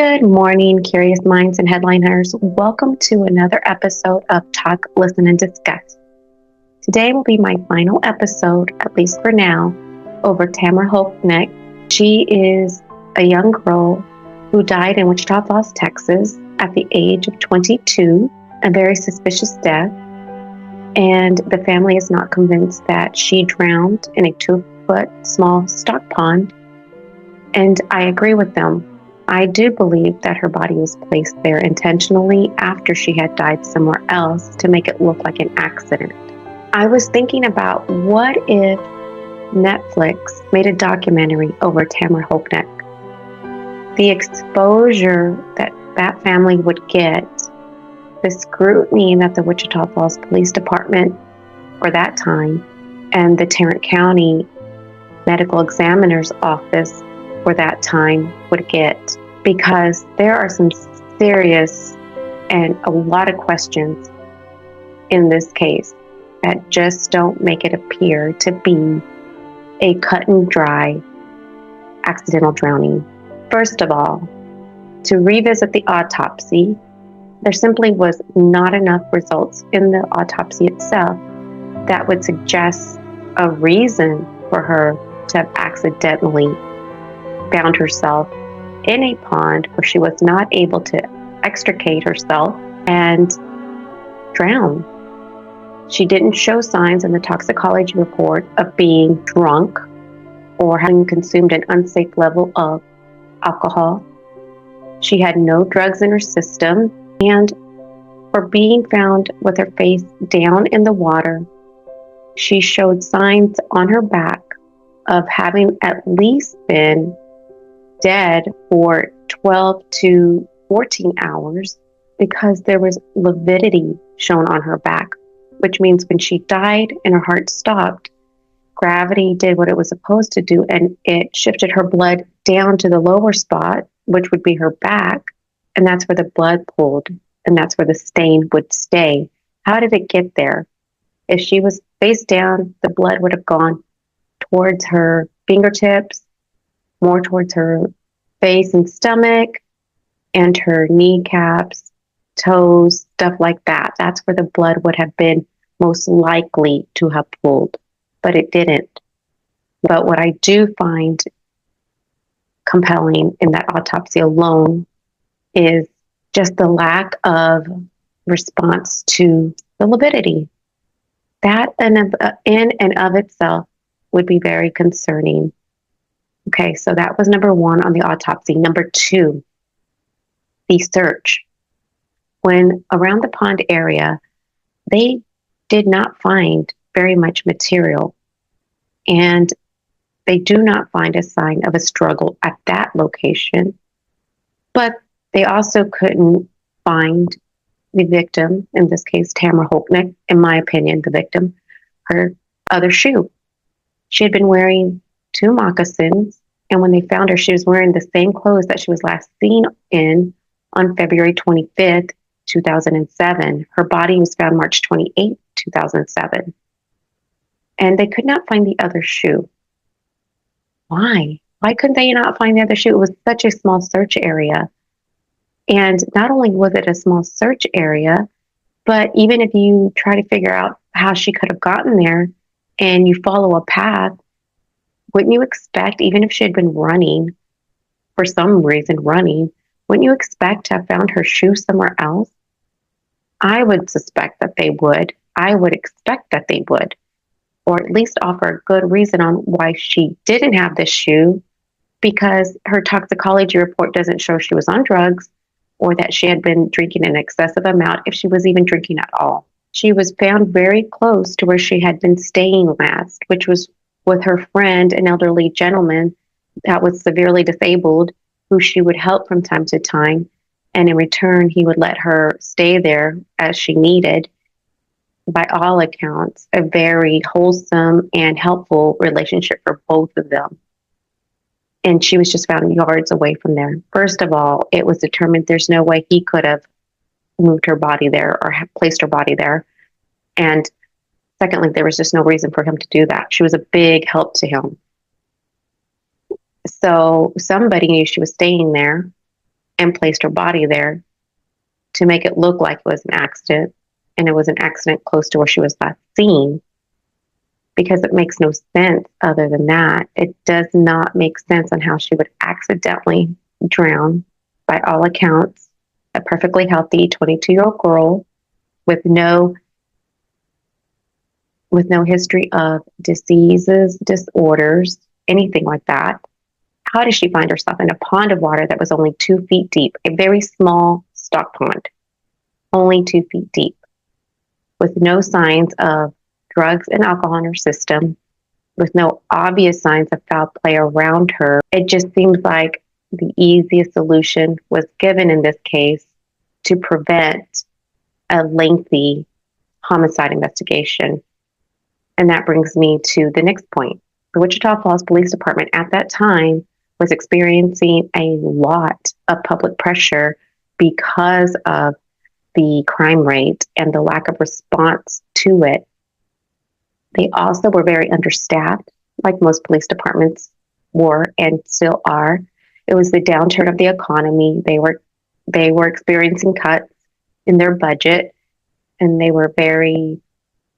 Good morning, curious minds and headline hunters. Welcome to another episode of Talk, Listen, and Discuss. Today will be my final episode, at least for now, over Tamara. She is a young girl who died in Wichita Falls, Texas at the age of 22, a very suspicious death. And the family is not convinced that she drowned in a 2-foot small stock pond. And I agree with them. I do believe that her body was placed there intentionally after she had died somewhere else to make it look like an accident. I was thinking about what if Netflix made a documentary over Tamara. The exposure that that family would get, the scrutiny that the Wichita Falls Police Department for that time and the Tarrant County Medical Examiner's Office for that time would get, because there are some serious and a lot of questions in this case that just don't make it appear to be a cut and dry accidental drowning. First of all, to revisit the autopsy, there simply was not enough results in the autopsy itself that would suggest a reason for her to have accidentally found herself in a pond where she was not able to extricate herself and drown. She didn't show signs in the toxicology report of being drunk or having consumed an unsafe level of alcohol. She had no drugs in her system, and for being found with her face down in the water, she showed signs on her back of having at least been dead for 12 to 14 hours because there was lividity shown on her back, which means when she died and her heart stopped, gravity did what it was supposed to do, and it shifted her blood down to the lower spot, which would be her back, and that's where the blood pooled, and that's where the stain would stay. How did it get there? If she was face down, the blood would have gone towards her fingertips, more towards her face and stomach, and her kneecaps, toes, stuff like that. That's where the blood would have been most likely to have pooled, but it didn't. But what I do find compelling in that autopsy alone is just the lack of response to the lividity. That in and of itself would be very concerning. Okay, so that was number one on the autopsy. Number two, the search. When around the pond area, they did not find very much material, and they do not find a sign of a struggle at that location, but they also couldn't find the victim, in this case, Tamara, in my opinion, the victim, her other shoe. She had been wearing 2 moccasins, and when they found her, she was wearing the same clothes that she was last seen in on February 25th, 2007. Her body was found March 28th, 2007. And they could not find the other shoe. Why? Why couldn't they not find the other shoe? It was such a small search area. And not only was it a small search area, but even if you try to figure out how she could have gotten there and you follow a path, wouldn't you expect, even if she had been running, for some reason wouldn't you expect to have found her shoe somewhere else? I would suspect that they would. I would expect that they would, or at least offer a good reason on why she didn't have this shoe, because her toxicology report doesn't show she was on drugs or that she had been drinking an excessive amount, if she was even drinking at all. She was found very close to where she had been staying last, which was with her friend, an elderly gentleman that was severely disabled, who she would help from time to time. And in return, he would let her stay there as she needed. By all accounts, a very wholesome and helpful relationship for both of them. And she was just found yards away from there. First of all, it was determined there's no way he could have moved her body there or placed her body there. And secondly, there was just no reason for him to do that. She was a big help to him. So somebody knew she was staying there. and placed her body there to make it look like it was an accident, and it was an accident close to where she was last seen, because it makes no sense other than that. It does not make sense on how she would accidentally drown, by all accounts, a perfectly healthy 22-year-old girl with no history of diseases, disorders, anything like that. How did she find herself in a pond of water that was only 2 feet deep, a very small stock pond, only 2 feet deep, with no signs of drugs and alcohol in her system, with no obvious signs of foul play around her? It just seems like the easiest solution was given in this case to prevent a lengthy homicide investigation. And that brings me to the next point. The Wichita Falls Police Department at that time was experiencing a lot of public pressure because of the crime rate and the lack of response to it. They also were very understaffed, like most police departments were and still are. It was the downturn of the economy. They were experiencing cuts in their budget, and they were very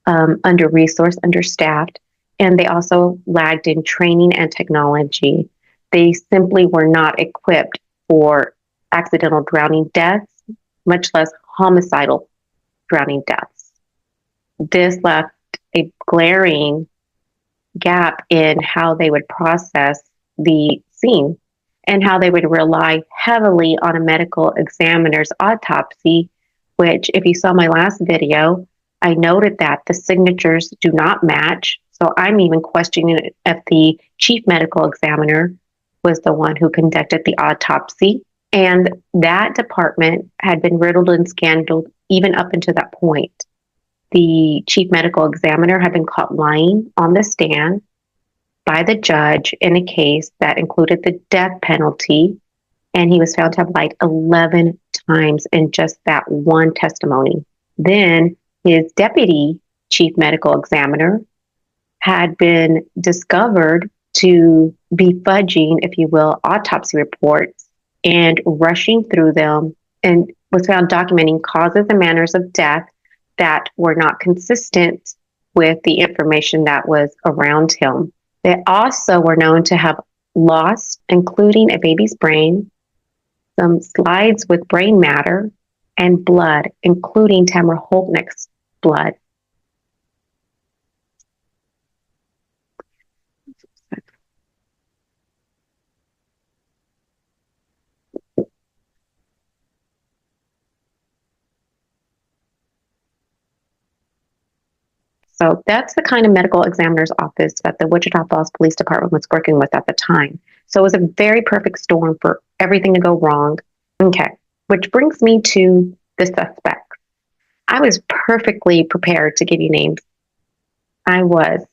under-resourced, understaffed, and they also lagged in training and technology. They simply were not equipped for accidental drowning deaths, much less homicidal drowning deaths. This left a glaring gap in how they would process the scene and how they would rely heavily on a medical examiner's autopsy, which, if you saw my last video, I noted that the signatures do not match. So I'm even questioning if the chief medical examiner was the one who conducted the autopsy. And that department had been riddled in scandal even up until that point. The chief medical examiner had been caught lying on the stand by the judge in a case that included the death penalty, and he was found to have lied 11 times in just that one testimony. Then his deputy chief medical examiner had been discovered to be fudging, if you will, autopsy reports and rushing through them, and was found documenting causes and manners of death that were not consistent with the information that was around him. They also were known to have lost, including a baby's brain, some slides with brain matter, and blood, including Tamara Holtnick's blood. So that's the kind of medical examiner's office that the Wichita Falls Police Department was working with at the time. So it was a very perfect storm for everything to go wrong. Okay, which brings me to the suspects. I was perfectly prepared to give you names. I was,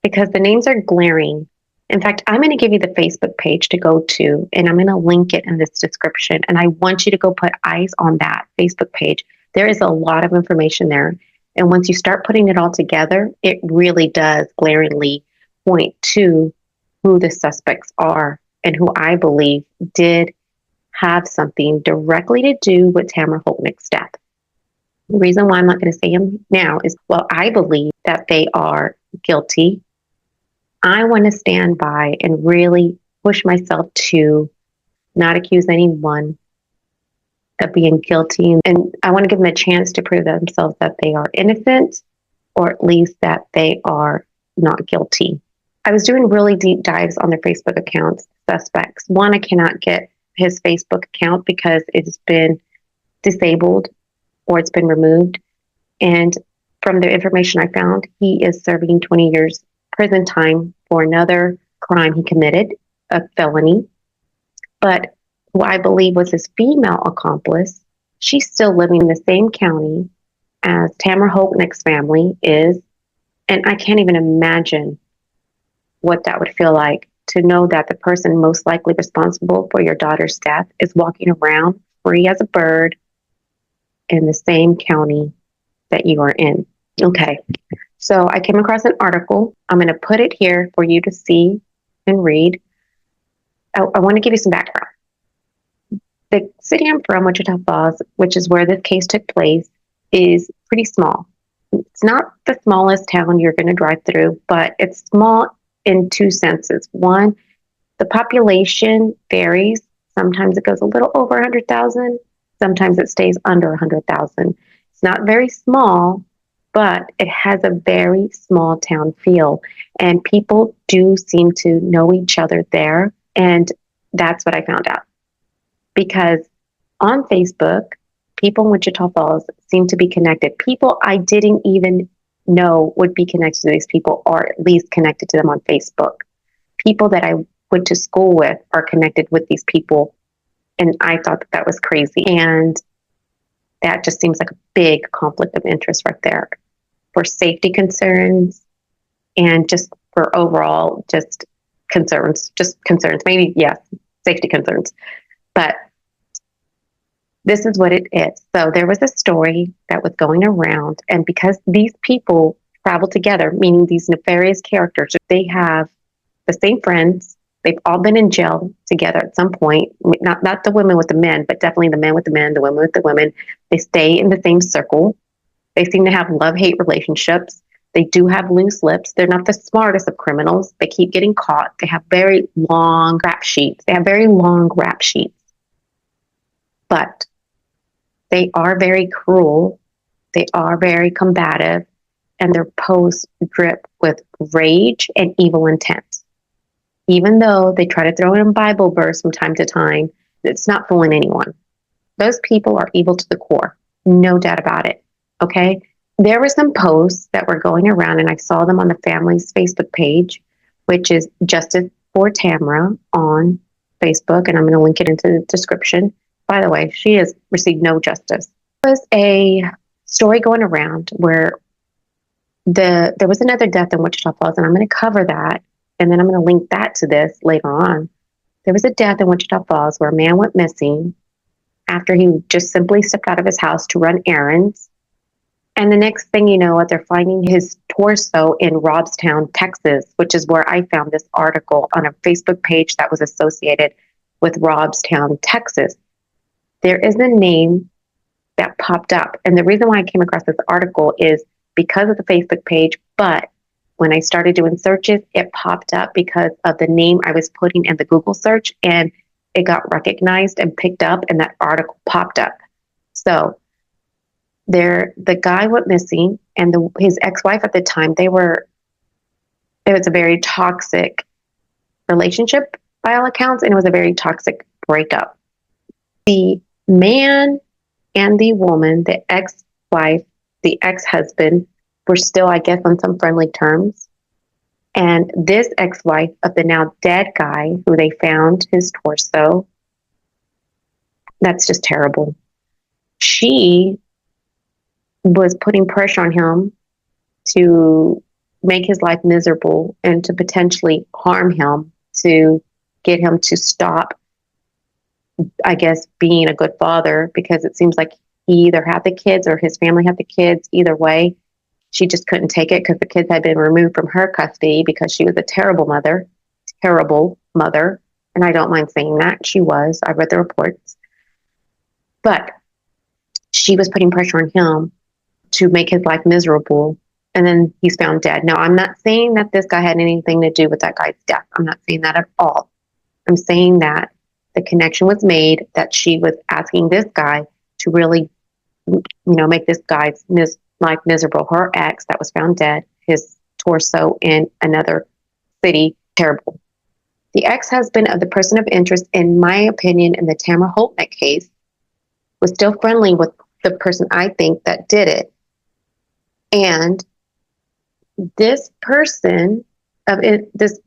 because the names are glaring. In fact, I'm going to give you the Facebook page to go to, and I'm going to link it in this description. And I want you to go put eyes on that Facebook page. There is a lot of information there. And once you start putting it all together, it really does glaringly point to who the suspects are and who I believe did have something directly to do with Tamara Holtnick's death. The reason why I'm not going to say them now is, well, I believe that they are guilty. I want to stand by and really push myself to not accuse anyone of being guilty. And I want to give them a chance to prove themselves that they are innocent, or at least that they are not guilty. I was doing really deep dives on their Facebook accounts, suspects. One, I cannot get his Facebook account because it's been disabled or it's been removed. And from the information I found, he is serving 20 years prison time for another crime he committed, a felony. But who I believe was his female accomplice, she's still living in the same county as Tamara Holtnick's family is. And I can't even imagine what that would feel like, to know that the person most likely responsible for your daughter's death is walking around free as a bird in the same county that you are in. Okay, so I came across an article. I'm going to put it here for you to see and read. I want to give you some background. The city I'm from, Wichita Falls, which is where this case took place, is pretty small. It's not the smallest town you're going to drive through, but it's small in two senses. One, the population varies. Sometimes it goes a little over 100,000. Sometimes it stays under 100,000. It's not very small, but it has a very small town feel. And people do seem to know each other there. And that's what I found out. Because on Facebook, people in Wichita Falls seem to be connected. People I didn't even know would be connected to these people, or at least connected to them on Facebook. People that I went to school with are connected with these people. And I thought that was crazy. And that just seems like a big conflict of interest right there for safety concerns and just for overall just concerns, maybe, yes, safety concerns. But this is what it is. So there was a story that was going around, and because these people travel together, meaning these nefarious characters, they have the same friends. They've all been in jail together at some point. Not the women with the men, but definitely the men with the men, the women with the women. They stay in the same circle. They seem to have love-hate relationships. They do have loose lips. They're not the smartest of criminals. They keep getting caught. They have very long rap sheets. But they are very cruel. They are very combative. And their posts drip with rage and evil intent. Even though they try to throw in a Bible verse from time to time, it's not fooling anyone. Those people are evil to the core. No doubt about it. Okay? There were some posts that were going around, and I saw them on the family's Facebook page, which is Justice for Tamara on Facebook, and I'm going to link it into the description. By the way, she has received no justice. There was a story going around where there was another death in Wichita Falls, and I'm going to cover that, and then I'm going to link that to this later on. There was a death in Wichita Falls where a man went missing after he just simply stepped out of his house to run errands. And the next thing you know, they're finding his torso in Robstown, Texas, which is where I found this article on a Facebook page that was associated with Robstown, Texas. There is a name that popped up. And the reason why I came across this article is because of the Facebook page, but when I started doing searches, it popped up because of the name I was putting in the Google search, and it got recognized and picked up, and that article popped up. So the guy went missing, and his ex-wife at the time, it was a very toxic relationship by all accounts, and it was a very toxic breakup. The man and the woman, the ex-wife, the ex-husband, were still, I guess, on some friendly terms. And this ex-wife of the now dead guy, who they found his torso, that's just terrible. She was putting pressure on him to make his life miserable and to potentially harm him, to get him to stop, I guess, being a good father, because it seems like he either had the kids or his family had the kids. Either way, she just couldn't take it because the kids had been removed from her custody because she was a terrible mother. And I don't mind saying that. She was. I read the reports. But she was putting pressure on him to make his life miserable. And then he's found dead. Now, I'm not saying that this guy had anything to do with that guy's death. I'm not saying that at all. I'm saying that the connection was made, that she was asking this guy to really, make this guy's life miserable. Her ex that was found dead, his torso in another city, terrible. The ex-husband of the person of interest, in my opinion, in the Tamara Holtnick case, was still friendly with the person I think that did it. And this person of it, this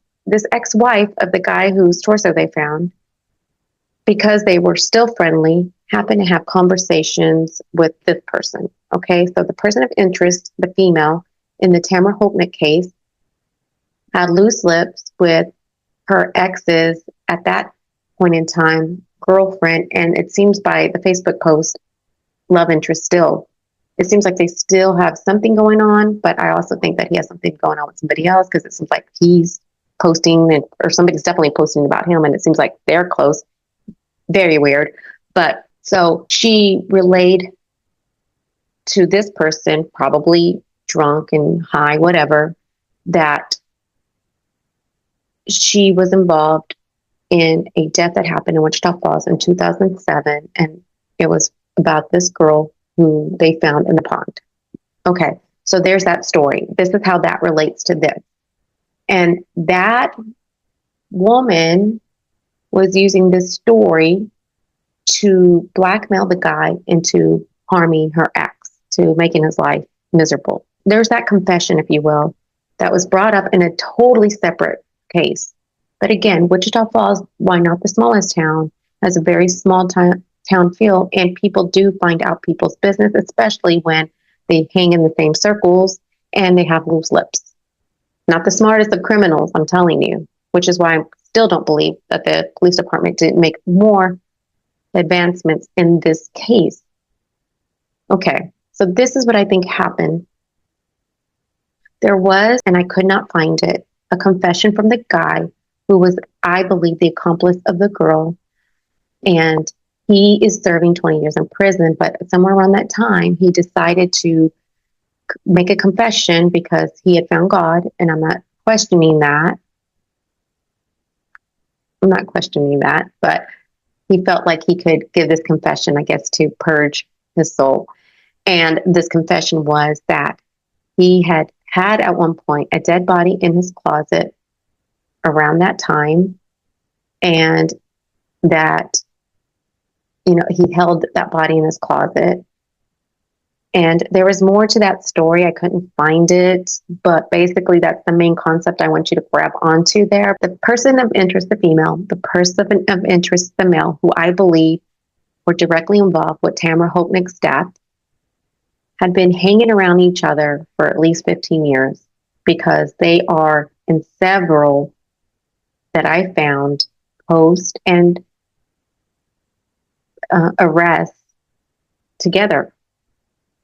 ex-wife of the guy whose torso they found, because they were still friendly, happened to have conversations with this person. Okay, so the person of interest, the female in the Tamara Holtnick case, had loose lips with her ex's, at that point in time, girlfriend, and it seems by the Facebook post, love interest still. It seems like they still have something going on, but I also think that he has something going on with somebody else, because it seems like he's posting, or somebody's definitely posting about him, and it seems like they're close. Very weird. But so she relayed to this person, probably drunk and high, whatever, that she was involved in a death that happened in Wichita Falls in 2007. And it was about this girl who they found in the pond. Okay, so there's that story. This is how that relates to this. And that woman was using this story to blackmail the guy into harming her ex, to making his life miserable. There's that confession, if you will, that was brought up in a totally separate case. But again, Wichita Falls, why not the smallest town, has a very small town feel, and people do find out people's business, especially when they hang in the same circles and they have loose lips. Not the smartest of criminals, I'm telling you, which is why I still don't believe that the police department didn't make more advancements in this case. Okay, so this is what I think happened. There was, and I could not find it, a confession from the guy who was, I believe, the accomplice of the girl. And he is serving 20 years in prison, but somewhere around that time, he decided to make a confession because he had found God, and I'm not questioning that. I'm not questioning that, but he felt like he could give this confession, I guess, to purge his soul. And this confession was that he had at one point a dead body in his closet around that time, and that, he held that body in his closet. And there was more to that story. I couldn't find it, but basically that's the main concept I want you to grab onto there. The person of interest, the female, the person of interest, the male, who I believe were directly involved with Tamara Hopnick's death, had been hanging around each other for at least 15 years, because they are in several that I found post and arrests together.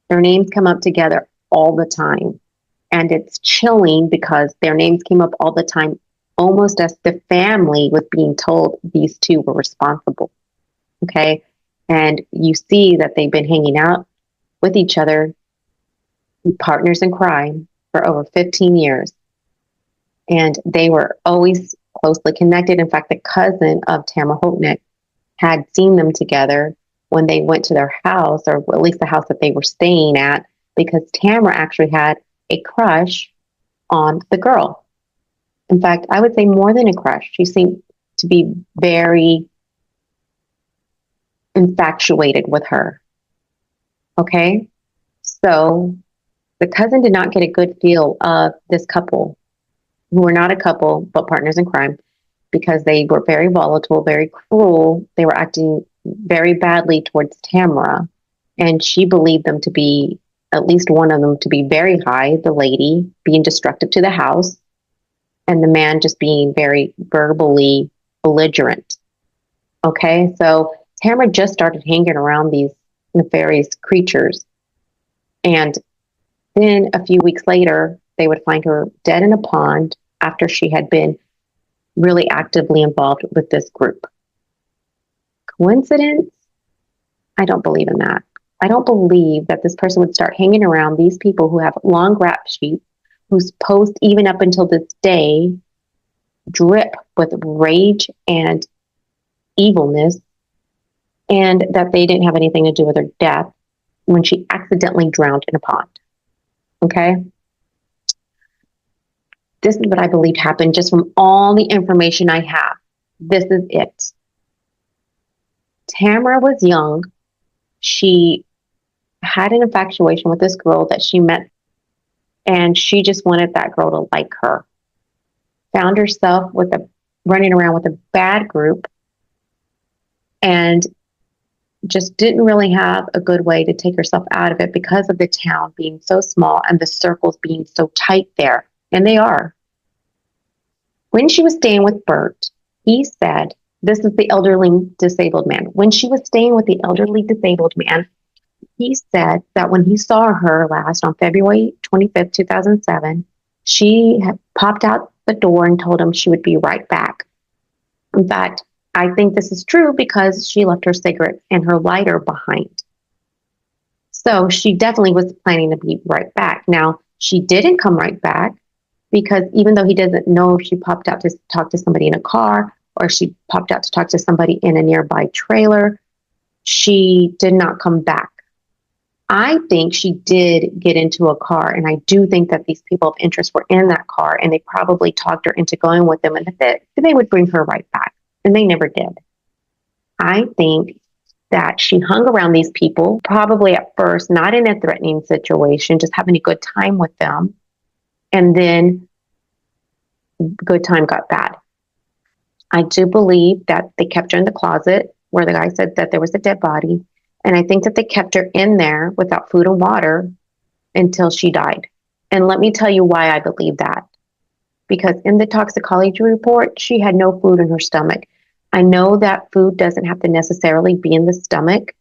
Their names come up together all the time. And it's chilling because their names came up all the time, almost as the family was being told these two were responsible. Okay. And you see that they've been hanging out with each other, partners in crime, for over 15 years. And they were always closely connected. In fact, the cousin of Tamara Hopnick had seen them together when they went to their house, or at least the house that they were staying at, because Tamara actually had a crush on the girl. In fact, I would say more than a crush. She seemed to be very infatuated with her. Okay? So the cousin did not get a good feel of this couple, who were not a couple, but partners in crime, because they were very volatile, very cruel. They were acting very badly towards Tamara. And she believed them to be, at least one of them, to be very high, the lady being destructive to the house, and the man just being very verbally belligerent. Okay, so Tamara just started hanging around these nefarious creatures. And then a few weeks later, they would find her dead in a pond after she had been really actively involved with this group. Coincidence? I don't believe in that. I don't believe that this person would start hanging around these people who have long rap sheets, whose posts, even up until this day, drip with rage and evilness, and that they didn't have anything to do with her death when she accidentally drowned in a pond. Okay? This is what I believe happened just from all the information I have. This is it. Tamara was young. She had an infatuation with this girl that she met, and she just wanted that girl to like her. Found herself running around with a bad group, and just didn't really have a good way to take herself out of it because of the town being so small and the circles being so tight there. And they are. When she was staying with Bert, he said, this is the elderly disabled man. When she was staying with the elderly disabled man, he said that when he saw her last on February 25th, 2007, she had popped out the door and told him she would be right back. In fact, I think this is true because she left her cigarette and her lighter behind. So she definitely was planning to be right back. Now, she didn't come right back because even though he doesn't know if she popped out to talk to somebody in a car or she popped out to talk to somebody in a nearby trailer, she did not come back. I think she did get into a car, and I do think that these people of interest were in that car, and they probably talked her into going with them, and that they would bring her right back, and they never did. I think that she hung around these people, probably at first, not in a threatening situation, just having a good time with them, and then good time got bad. I do believe that they kept her in the closet where the guy said that there was a dead body, and I think that they kept her in there without food and water until she died. And let me tell you why I believe that. Because in the toxicology report, she had no food in her stomach. I know that food doesn't have to necessarily be in the stomach.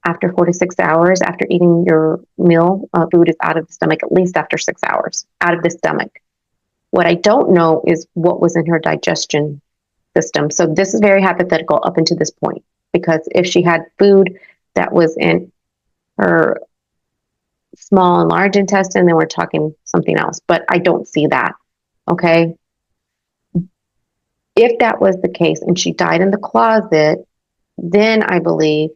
After 4 to 6 hours after eating your meal, food is out of the stomach, at least after 6 hours, out of the stomach. What I don't know is what was in her digestion system. So this is very hypothetical up until this point, because if she had food that was in her small and large intestine, then we're talking something else. But I don't see that. Okay. If that was the case and she died in the closet, then I believe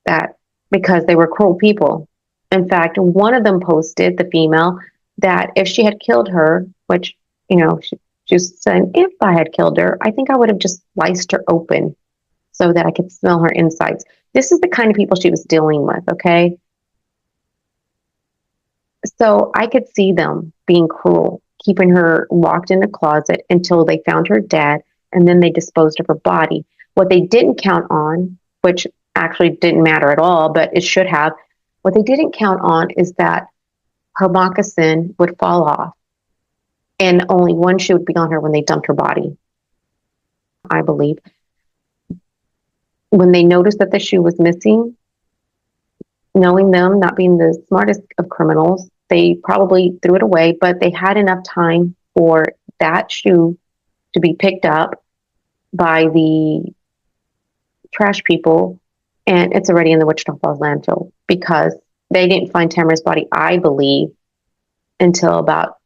that because they were cruel people. In fact, one of them posted, the female, that if she had killed her, which, she was saying, if I had killed her, I think I would have just sliced her open so that I could smell her insides. This is the kind of people she was dealing with, okay? So I could see them being cruel, keeping her locked in a closet until they found her dead, and then they disposed of her body. What they didn't count on, which actually didn't matter at all, but it should have, what they didn't count on is that her moccasin would fall off and only one shoe would be on her when they dumped her body. I believe when they noticed that the shoe was missing, knowing them not being the smartest of criminals, they probably threw it away, but they had enough time for that shoe to be picked up by the trash people, and it's already in the Wichita Falls landfill because they didn't find Tamara's body, I believe, until about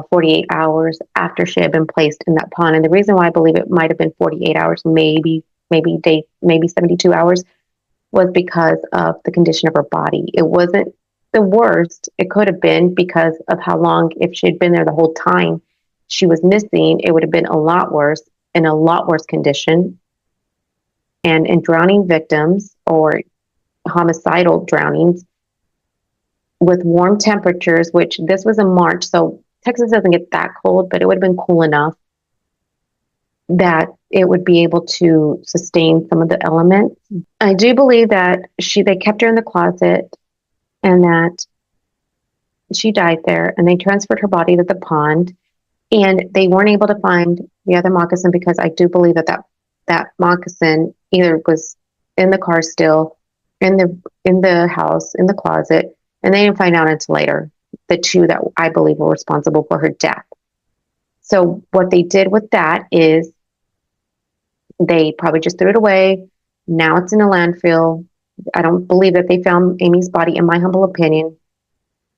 48 hours after she had been placed in that pond. And the reason why I believe it might have been 48 hours, maybe 72 hours, was because of the condition of her body. It wasn't the worst. It could have been because of how long, if she had been there the whole time she was missing, it would have been a lot worse, in a lot worse condition. And in drowning victims or homicidal drownings with warm temperatures, which this was in March, so Texas doesn't get that cold, but it would have been cool enough that it would be able to sustain some of the elements. I do believe that they kept her in the closet and that she died there, and they transferred her body to the pond, and they weren't able to find the other moccasin because I do believe that moccasin either was in the car still, in the house, in the closet, and they didn't find out until later, the two that I believe were responsible for her death. So what they did with that is they probably just threw it away. Now it's in a landfill. I don't believe that they found Amy's body, in my humble opinion.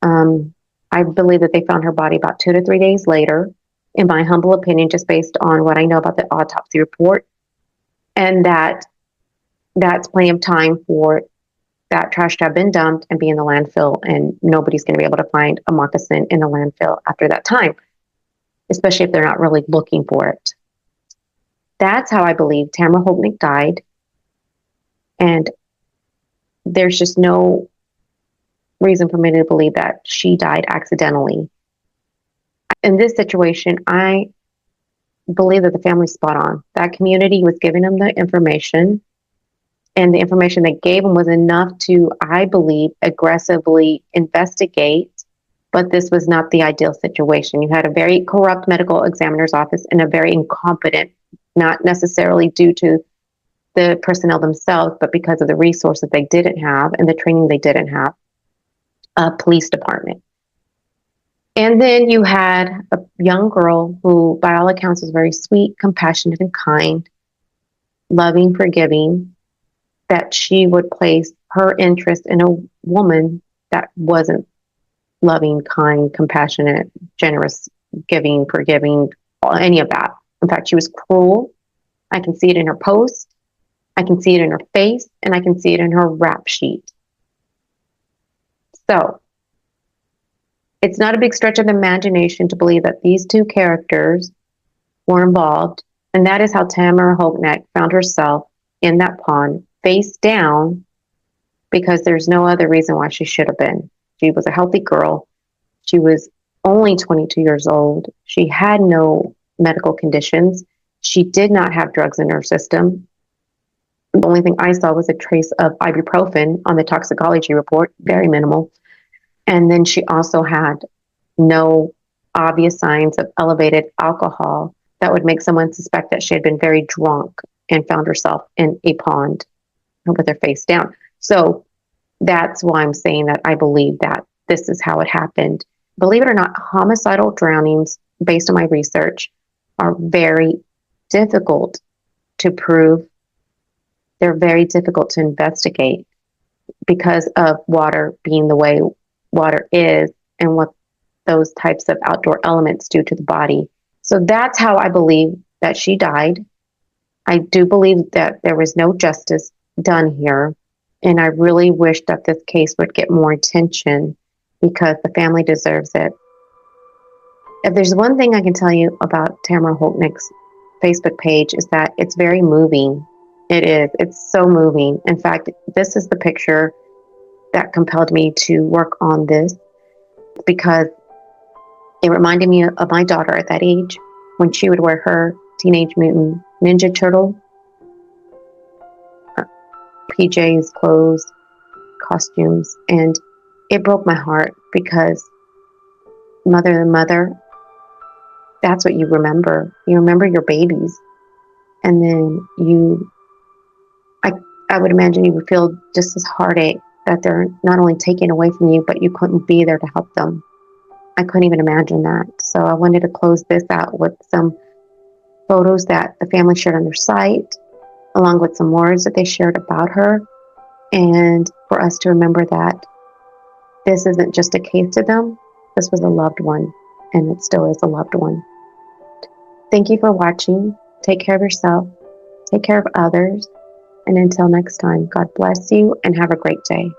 I believe that they found her body about 2 to 3 days later, in my humble opinion, just based on what I know about the autopsy report. And that's plenty of time for that trash to have been dumped and be in the landfill, and nobody's going to be able to find a moccasin in a landfill after that time, especially if they're not really looking for it. That's how I believe Tamara Holtnick died, and there's just no reason for me to believe that she died accidentally. In this situation, I believe that the family's spot on. That community was giving them the information, and the information they gave them was enough to, I believe, aggressively investigate. But this was not the ideal situation. You had a very corrupt medical examiner's office and a very incompetent, not necessarily due to the personnel themselves, but because of the resources they didn't have and the training they didn't have, police department. And then you had a young girl who, by all accounts, was very sweet, compassionate, and kind. loving, forgiving, that she would place her interest in a woman that wasn't loving, kind, compassionate, generous, giving, forgiving, any of that. In fact, she was cruel. I can see it in her post. I can see it in her face, and I can see it in her rap sheet. So it's not a big stretch of imagination to believe that these two characters were involved, and that is how Tamara Hochneck found herself in that pond, face down, because there's no other reason why she should have been. She was a healthy girl. She was only 22 years old. She had no medical conditions. She did not have drugs in her system. The only thing I saw was a trace of ibuprofen on the toxicology report, very minimal. And then she also had no obvious signs of elevated alcohol that would make someone suspect that she had been very drunk and found herself in a pond with her face down. So that's why I'm saying that I believe that this is how it happened. Believe it or not, homicidal drownings, based on my research, are very difficult to prove. They're very difficult to investigate because of water being the way water is and what those types of outdoor elements do to the body. So that's how I believe that she died. I do believe that there was no justice done here. And I really wish that this case would get more attention because the family deserves it. If there's one thing I can tell you about Tamara Hochneck's Facebook page is that it's very moving. It is. It's so moving. In fact, this is the picture that compelled me to work on this because it reminded me of my daughter at that age when she would wear her Teenage Mutant Ninja Turtle PJs, clothes, costumes, and it broke my heart because mother to mother, that's what you remember. You remember your babies, and then I would imagine you would feel just as heartache that they're not only taken away from you, but you couldn't be there to help them. I couldn't even imagine that. So I wanted to close this out with some photos that the family shared on their site, along with some words that they shared about her, and for us to remember that this isn't just a case to them, this was a loved one, and it still is a loved one. Thank you for watching. Take care of yourself, take care of others, and until next time, God bless you and have a great day.